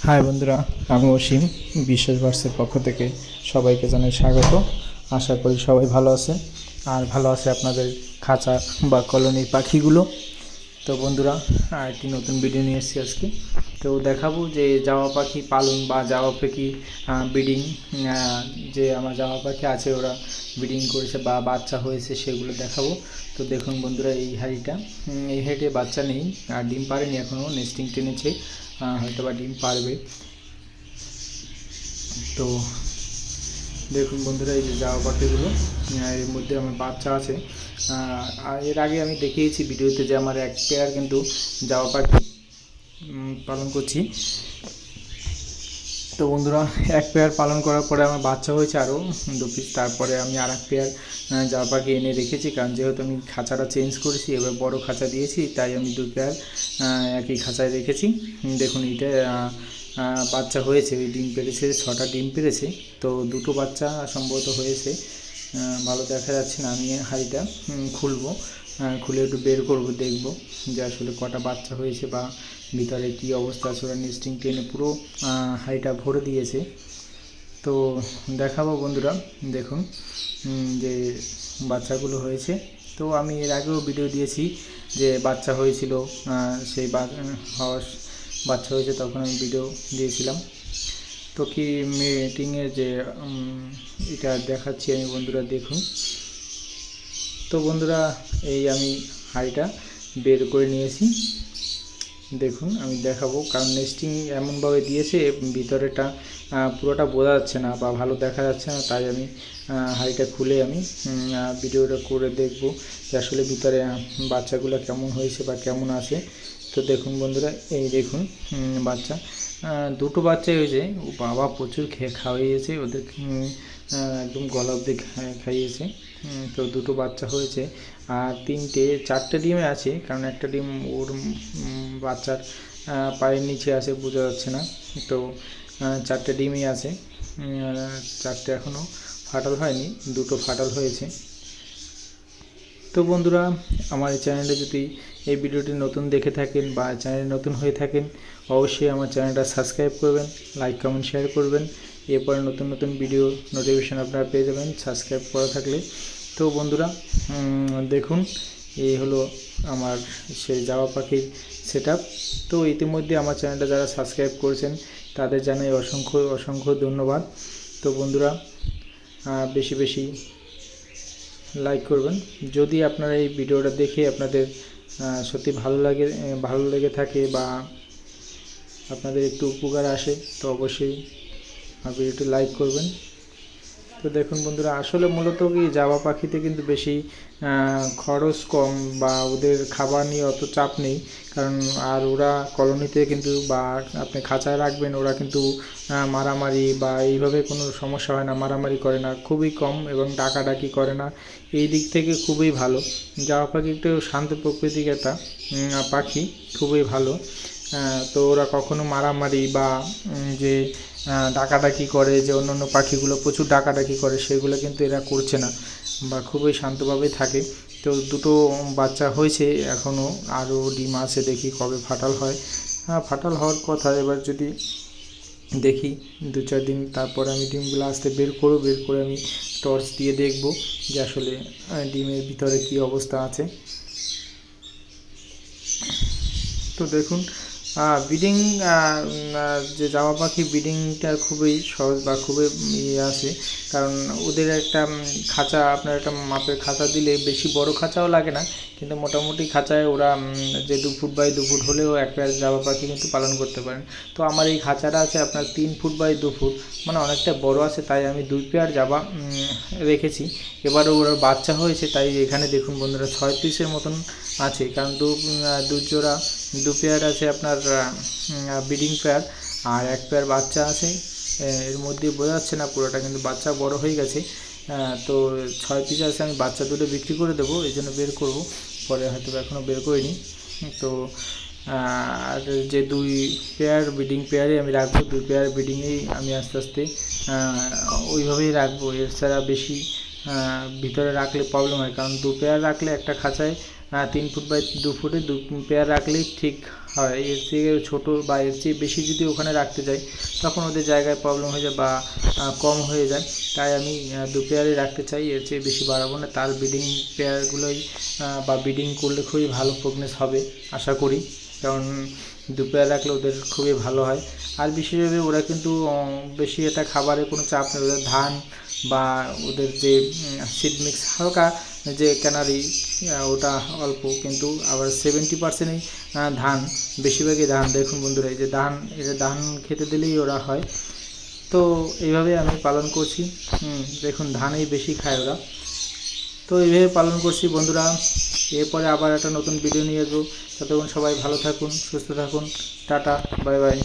High বন্ধুরা, আমি অসীম বিশ্বাসের পক্ষ থেকে সবাইকে জানাই স্বাগত। আশা করি সবাই ভালো আছে আর ভালো আছে আপনাদের খাঁচা বা কলোনির পাখিগুলো। তো বন্ধুরা, একটি নতুন ভিডিও নিয়ে এসেছি আজকে। তো দেখাবো যে জাওয়া পাখি পালন বা জাওয়া পাখি ব্রিডিং, যে আমার জাওয়া পাখি আছে ওরা ব্রিডিং করেছে বা বাচ্চা হয়েছে সেগুলো দেখাবো। তো দেখুন বন্ধুরা, এই হাঁড়িতে বাচ্চা নেই আর ডিম পারেনি এখনও, নেস্টিং টেনেছে, হয়তো বা ডিম পারবে। তো দেখুন বন্ধুরা, এই যে জাওয়া পাখিগুলো, এর মধ্যে আমার বাচ্চা আছে। আর এর আগে আমি দেখিয়েছি ভিডিওতে যে আমার এক পেয়ার কিন্তু জাওয়া পাখি পালন করছি। তো বন্ধুরা, এক পেয়ার পালন করার পরে আমার বাচ্চা হয়েছে আরও 2 পিস। তারপরে আমি আর এক পেয়ার জাওয়া পাখি এনে রেখেছি, কারণ যেহেতু আমি খাঁচাটা চেঞ্জ করেছি, এবার বড় খাঁচা দিয়েছি, তাই আমি 2 পেয়ার একই খাঁচায় রেখেছি। দেখুন এইটা বাচ্চা হয়েছে, ওই ডিম পেড়েছে, 6টা ডিম পেড়েছে। তো 2টো বাচ্চা সম্ভবত হয়েছে, ভালো দেখা যাচ্ছে না। আমি হাঁড়িটা খুলবো, খুলে একটু বের করব, দেখব যে আসলে কটা বাচ্চা হয়েছে বা ভিতরে কী অবস্থা আছে। ওরা নেস্টিং টেনে পুরো হাঁড়িটা ভরে দিয়েছে। তো দেখাবো বন্ধুরা, দেখুন যে বাচ্চাগুলো হয়েছে। তো আমি এর আগেও ভিডিও দিয়েছি যে বাচ্চা হয়েছিল, সেই বাচ্চা হয়েছে, তখন আমি ভিডিও দিয়েছিলাম। তো কি মিটিংয়ে যে এটা দেখাচ্ছি আমি বন্ধুরা, দেখুন। তো বন্ধুরা, এই আমি হাঁড়িটা বের করে নিয়েছি, দেখুন আমি দেখাবো, কারণ নেস্টিং এমনভাবে দিয়েছে ভিতরেটা পুরোটা বোঝা যাচ্ছে না বা ভালো দেখা যাচ্ছে না, তাই আমি হাঁড়িটা খুলে আমি ভিডিওটা করে দেখব যে আসলে ভিতরে বাচ্চাগুলো কেমন হয়েছে বা কেমন আছে। তো দেখুন বন্ধুরা, এই দেখুন বাচ্চা, 2টো বাচ্চাই হয়েছে। ও বাবা, প্রচুর খাওয়াইয়েছে ওদের, একদম গলা অবধি খাইয়েছে। তো 2টো বাচ্চা হয়েছে আর 4টে ডিমে আছে, কারণ একটা ডিম ওর বাচ্চার পায়ের নিচে আছে, বোঝা যাচ্ছে না। তো 4টে ডিমই আছে, 4টে এখনও ফাটাল হয়নি, 2টো ফাটাল হয়েছে। তো বন্ধুরা, আমার এই চ্যানেলে যদি এই ভিডিওটি নতুন দেখে থাকেন বা চ্যানেলে নতুন হয়ে থাকেন, অবশ্যই আমার চ্যানেলটা সাবস্ক্রাইব করবেন, লাইক কমেন্ট শেয়ার করবেন। এরপরে নতুন নতুন ভিডিও নোটিফিকেশান আপনারা পেয়ে যাবেন সাবস্ক্রাইব করা থাকলে। তো বন্ধুরা, দেখুন এই হলো আমার সেই জাওয়া পাখির সেটআপ। তো ইতিমধ্যে আমার চ্যানেলটা যারা সাবস্ক্রাইব করেছেন তাদের জানাই অসংখ্য অসংখ্য ধন্যবাদ। তো বন্ধুরা, বেশি বেশি লাইক করবেন। যদি আপনারা এই ভিডিওটা দেখে আপনাদের সত্যি ভালো লেগে থাকে বা আপনাদের একটু উপকার আসে, তো অবশ্যই ভিডিওটি লাইক করবেন। তো দেখুন বন্ধুরা, আসলে মূলত কি জাওয়া পাখিতে কিন্তু বেশি খরচ কম বা ওদের খাবার নিয়ে অত চাপ নেই, কারণ আর ওরা কলোনিতে কিন্তু বা আপনি খাঁচায় রাখবেন, ওরা কিন্তু মারামারি বা এইভাবে কোনো সমস্যা হয় না, মারামারি করে না, খুবই কম, এবং ডাকাডাকি করে না। এই দিক থেকে খুবই ভালো। জাওয়া পাখি একটু শান্ত প্রকৃতির একটা পাখি, খুবই ভালো। তো ওরা কখনো মারামারি বা যে ডাকাডাকি করে, যে অন্যান্য পাখিগুলো প্রচুর ডাকাডাকি করে, সেগুলো কিন্তু এরা করছে না বা খুবই শান্তভাবে থাকে। তো 2টো বাচ্চা হয়েছে, এখনও আরও ডিম আছে, দেখি কবে ফাটাল হয়। ফাটাল হওয়ার কথা, এবার যদি দেখি 2-4 দিন তারপরে আমি ডিমগুলো আসতে বের করে আমি টর্চ দিয়ে দেখব যে আসলে ডিমের ভিতরে কী অবস্থা আছে। তো দেখুন, ব্রিডিং, যে জাওয়া পাখি ব্রিডিংটা খুবই সহজ বা খুবই আছে, কারণ ওদের একটা খাঁচা, আপনার একটা মাপের খাঁচা দিলে, বেশি বড় খাঁচাও লাগে না, কিন্তু মোটামুটি খাঁচায় ওরা যে 2 ফুট বাই 2 ফুট হলেও এক পেয়ার জাওয়া পাখি কিন্তু পালন করতে পারেন। তো আমার এই খাঁচাটা আছে আপনার 3 ফুট বাই 2 ফুট, মানে অনেকটা বড় আছে, তাই আমি 2 পেয়ার জাবা রেখেছি। এবারে ওর বাচ্চা হয়েছে, তাই এখানে দেখুন বন্ধুরা 6 পিসের মতন আছে, কারণ দু জোড়া 2 পেয়ার আছে আপনার ব্রিডিং পেয়ার, আর এক পেয়ার বাচ্চা আছে। এর মধ্যে বোঝা যাচ্ছে না পুরোটা, কিন্তু বাচ্চা বড় হয়ে গেছে। তো 6 পিস আছে, আমি বাচ্চা দুটো বিক্রি করে দেবো, এই জন্য বের করব, পরে হয়তো এখনও বের করিনি। তো আর যে 2 পেয়ার ব্রিডিং পেয়ারে আমি রাখবো, 2 পেয়ার ব্রিডিংয়েই আমি আস্তে আস্তে ওইভাবেই রাখবো। এছাড়া বেশি ভিতরে রাখলে প্রবলেম হয়, কারণ 2 পেয়ার রাখলে একটা খাঁচায় 3 ফুট বাই 2 ফুটে 2 পেয়ার রাখলেই ঠিক হয়, এর থেকে ছোটো বা এর চেয়ে বেশি যদি ওখানে রাখতে যাই তখন ওদের জায়গায় প্রবলেম হয়ে যায় বা কম হয়ে যায়। তাই আমি 2 পেয়ারই রাখতে চাই, এর চেয়ে বেশি বাড়াবো না। তার ব্রিডিং পেয়ারগুলোই বা ব্রিডিং করলে খুবই ভালো প্রোগ্রেস হবে আশা করি, কারণ 2 পেয়ার রাখলে ওদের খুবই ভালো হয়। আর বিশেষভাবে ওরা কিন্তু বেশি একটা খাবারের কোনো চাপ নেই, ওদের ধান বা ওদের যে সিড মিক্স হালকা যে ক্যানারি ওটা অল্প, কিন্তু আবার 70%ই ধান, বেশিরভাগই ধান। দেখুন বন্ধুরা, এই যে ধান, এটা ধান খেতে দিলেই ওরা হয়। তো এইভাবে আমি পালন করছি। দেখুন ধানই বেশি খায় ওরা। তো এইভাবে পালন করছি বন্ধুরা। এরপরে আবার একটা নতুন ভিডিও নিয়ে আসবো। ততক্ষণ সবাই ভালো থাকুন, সুস্থ থাকুন। Tata, bye bye.